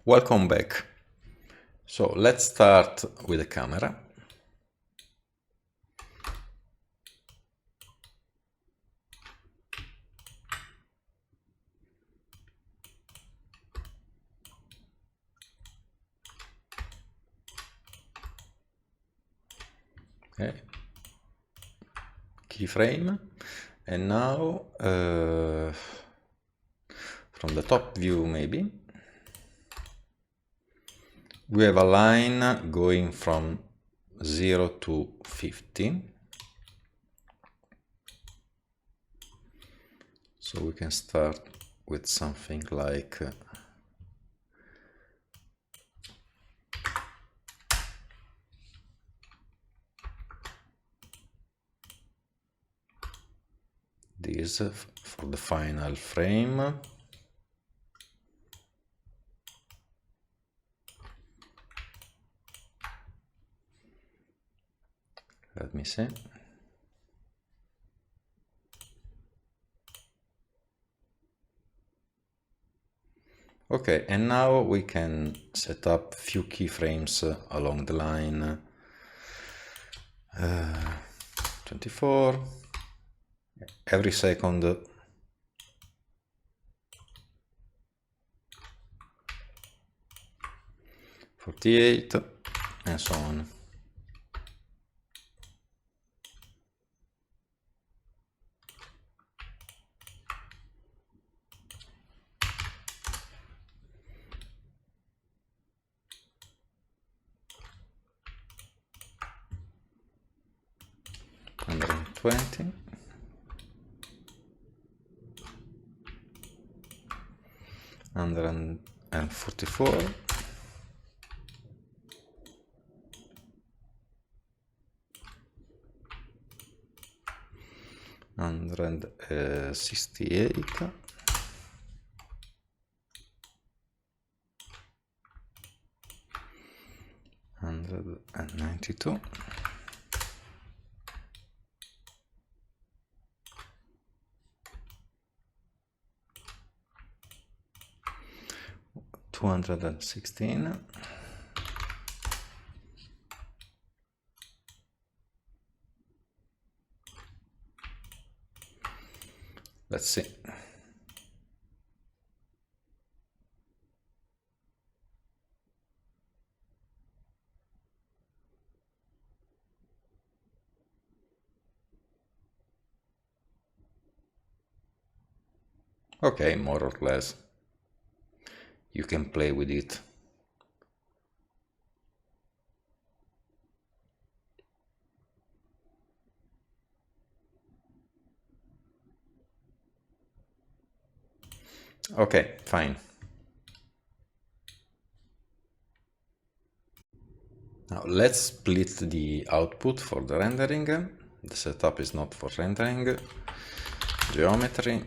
Welcome back. So let's start with the camera. Okay. Keyframe. And now from the top view maybe we have a line going from 0 to 50. So we can start with something like this for the final frame. Let me see. Okay, and now we can set up few keyframes along the line. 24, every second. 48, and so on. And 20. And 44. And 68. And 92. $216. Let's see. Okay, more or less. You can play with it. Okay, fine. Now let's split the output for the rendering. The setup is not for rendering. Geometry.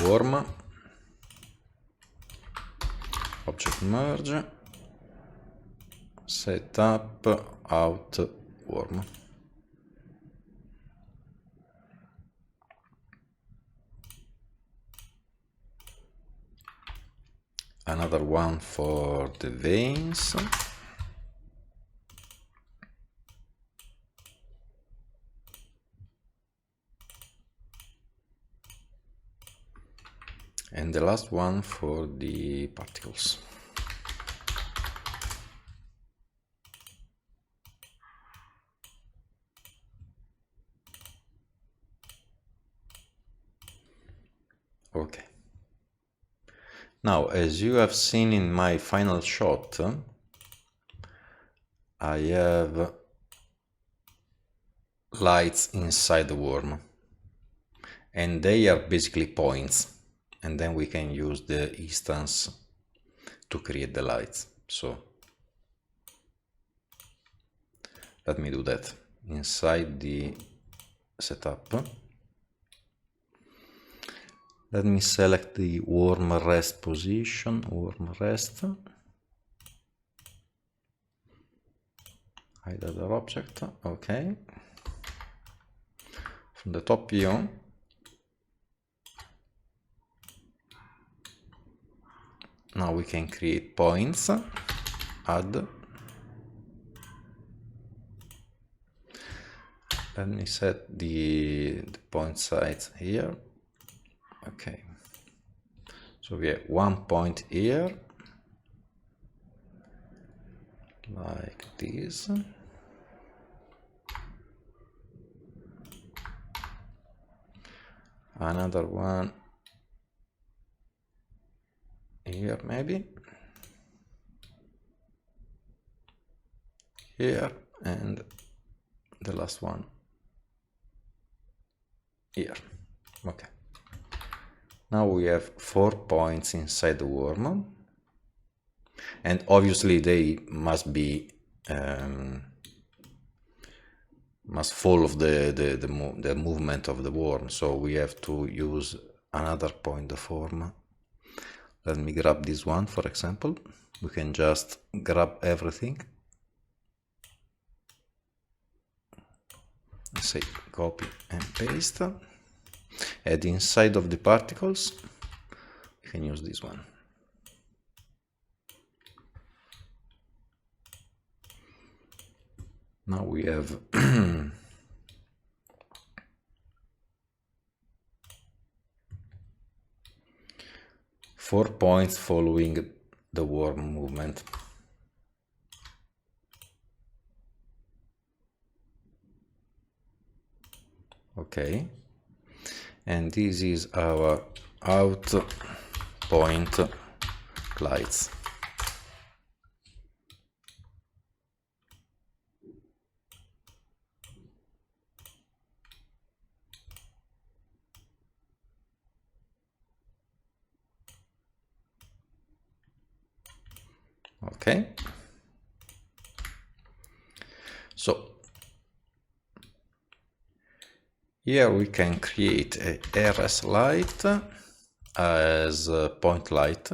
Worm. Object merge. Setup out worm. Another one for the veins. And the last one for the particles. Okay. Now, as you have seen in my final shot, I have lights inside the worm, and they are basically points, and then we can use the instance to create the lights. So let me do that inside the setup. Let me select the worm rest position, worm rest, hide other object. Okay. From the top view, Now we can create points, add. Let me set the point size here. Okay. So we have 1 point here, like this. Another one here, maybe. Here, and the last one here. Okay. Now we have 4 points inside the worm, and obviously they must be must follow the movement of the worm. So we have to use another point deform. Let me grab this one, for example. We can just grab everything. Say copy and paste. And inside of the particles, we can use this one. Now we have 4 points following the worm movement. Okay, and this is our out point lights. Okay, so here we can create a RS light as a point light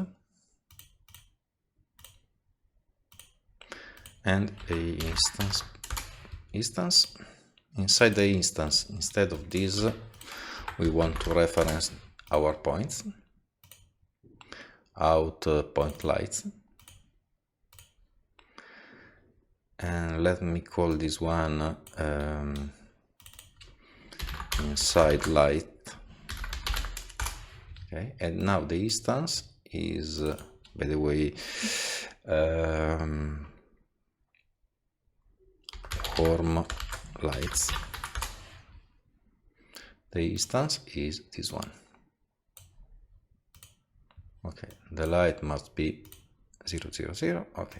and a instance. Inside the instance, instead of this, we want to reference our points, out point lights, and let me call this one inside light. Okay, and now the instance is, by the way, worm lights. The instance is this one. Okay, the light must be 0, 0, 0. Okay.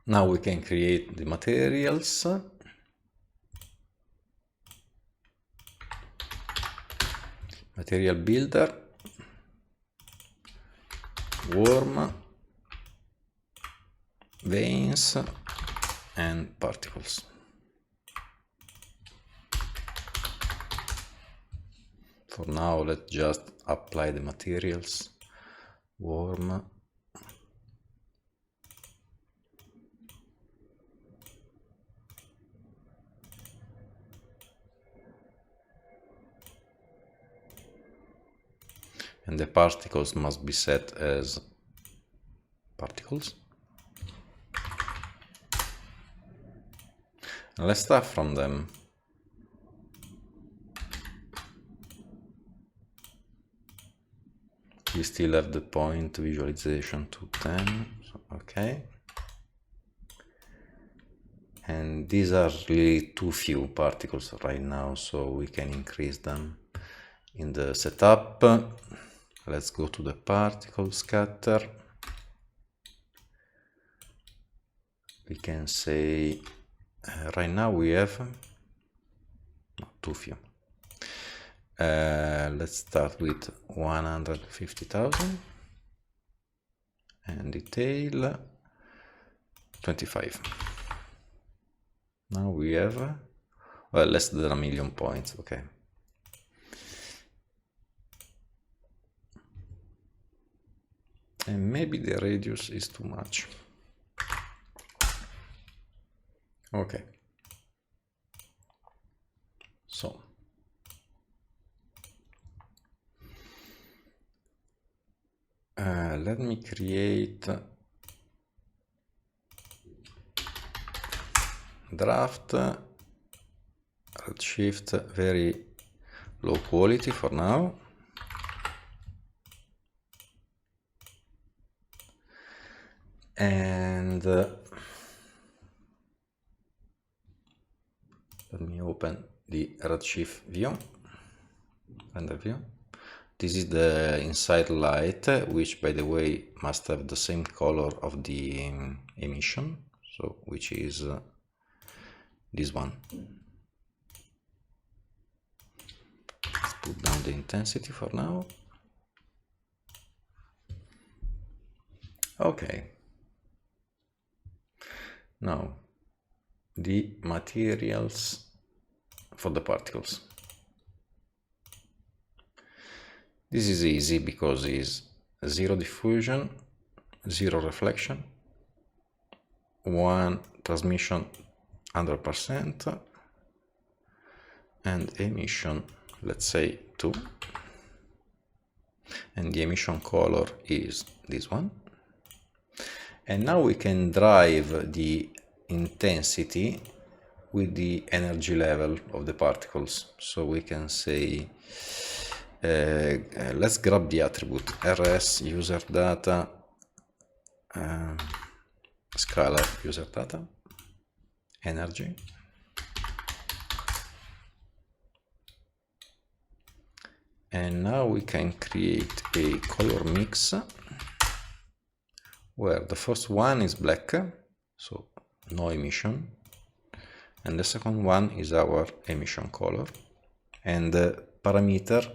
Now we can create the materials. Material builder, worm, veins, and particles. For now, let's just apply the materials. Worm, and the particles must be set as particles. And let's start from them. We still have the point visualization to 10, okay. And these are really too few particles right now, so we can increase them in the setup. Let's go to the particle scatter. We can say, right now we have too few. Let's start with 150,000 and detail 25. Now we have, well, less than 1 million points, okay. And maybe the radius is too much. Okay. So let me create draft Redshift, very low quality for now. And let me open the Redshift view, render view. This is the inside light, which by the way must have the same color of the emission, so which is this one. Let's put down the intensity for now. Okay. Now the materials for the particles. This is easy because it's zero diffusion, zero reflection, 1 transmission 100%, and emission, let's say 2. And the emission color is this one. And now we can drive the intensity with the energy level of the particles. So we can say, let's grab the attribute rs user data scalar user data energy, and now we can create a color mix where the first one is black, so no emission, and the second one is our emission color, and the parameter,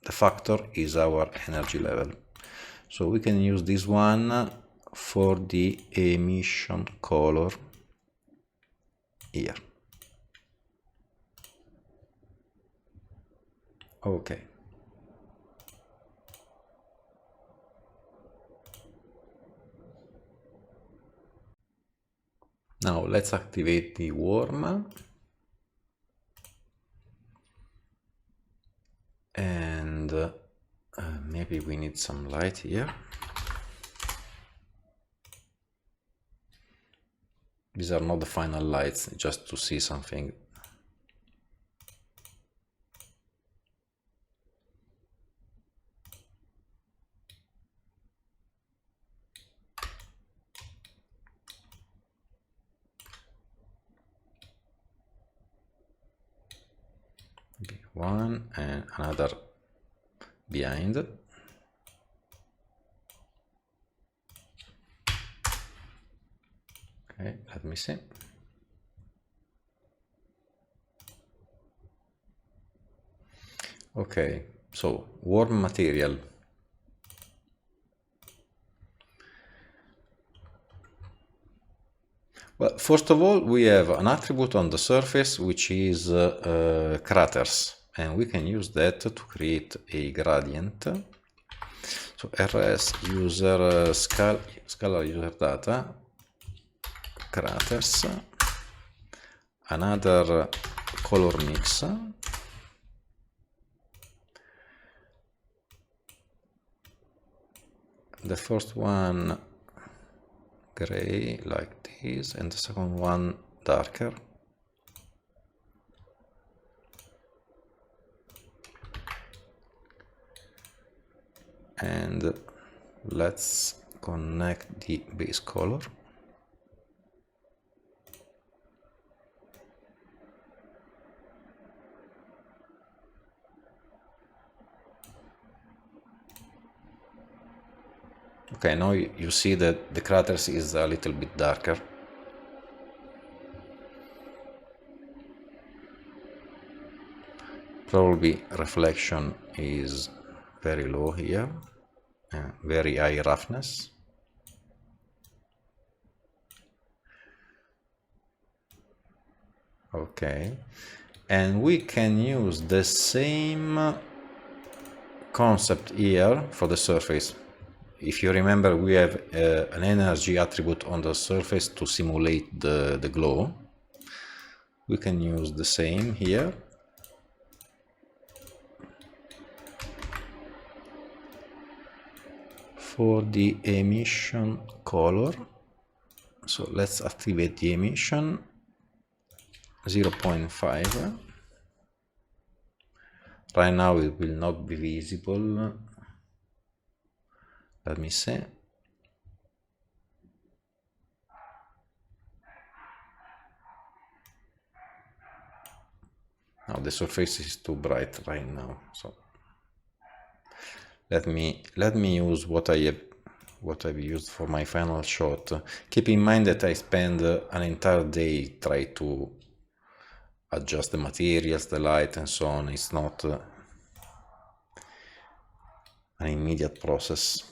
the factor, is our energy level. So we can use this one for the emission color here. Okay. Now let's activate the worm, and maybe we need some light here. These are not the final lights, just to see something. One and another behind. Okay, let me see. Okay, so worm material. Well, first of all, we have an attribute on the surface which is craters, and we can use that to create a gradient. So rs user scalar user data craters, another color mix, the first one gray like this, and the second one darker. And let's connect the base color. Okay, now you see that the craters is a little bit darker. Probably reflection is very low here, very high roughness. Okay, and we can use the same concept here for the surface. If you remember, we have an energy attribute on the surface to simulate the glow. We can use the same here. For the emission color, so let's activate the emission 0.5. Right now it will not be visible. Let me see. Now the surface is too bright right now, so let me use what I've used for my final shot. Keep in mind that I spend an entire day trying to adjust the materials, the light, and so on. It's not an immediate process.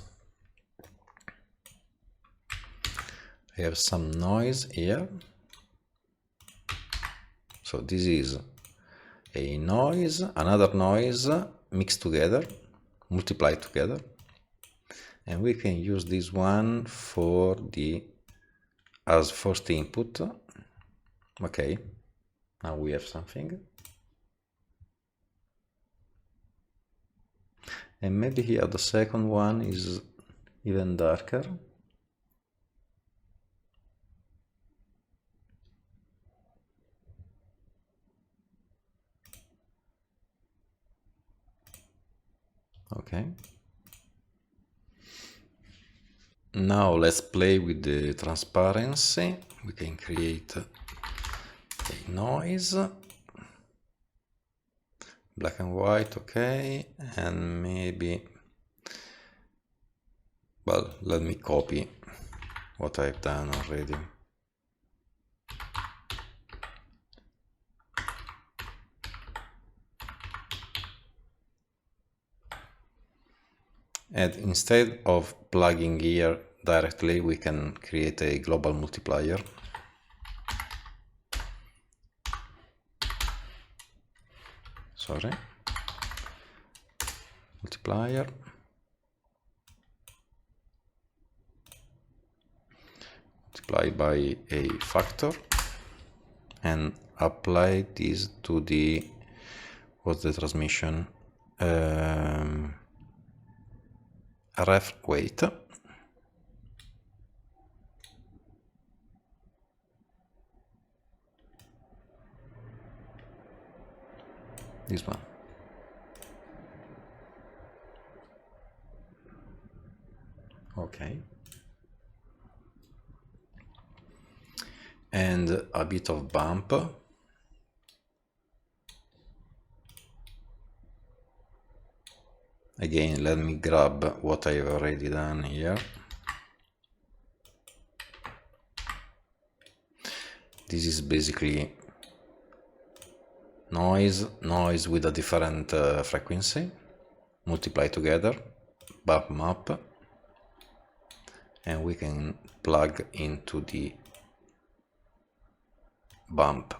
I have some noise here. So this is a noise, another noise mixed together, multiplied together, and we can use this one for the as first input. Okay, now we have something, and maybe here the second one is even darker. Okay. Now let's play with the transparency. We can create a noise, black and white, okay, and maybe, well, let me copy what I've done already. And instead of plugging here directly, we can create a global multiplier. Sorry. Multiplier. Multiply by a factor and apply this to the, what's the transmission? Ref weight. This one. Okay. And a bit of bump. Again, let me grab what I've already done here. This is basically noise with a different frequency, multiply together, bump map, and we can plug into the bump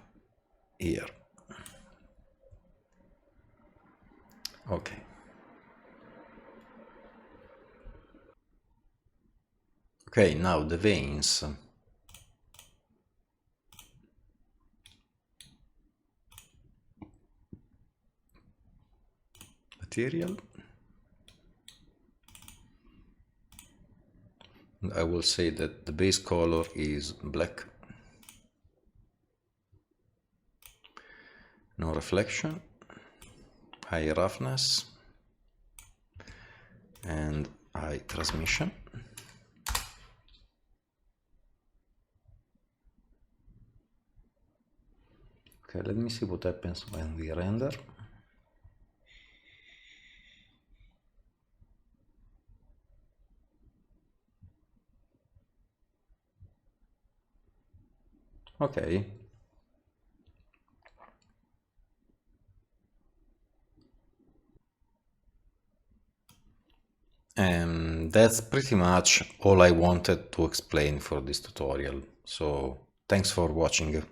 here. Okay. Okay, now the veins. Material. And I will say that the base color is black. No reflection, high roughness, and high transmission. Okay, let me see what happens when we render. Okay. And that's pretty much all I wanted to explain for this tutorial. So thanks for watching.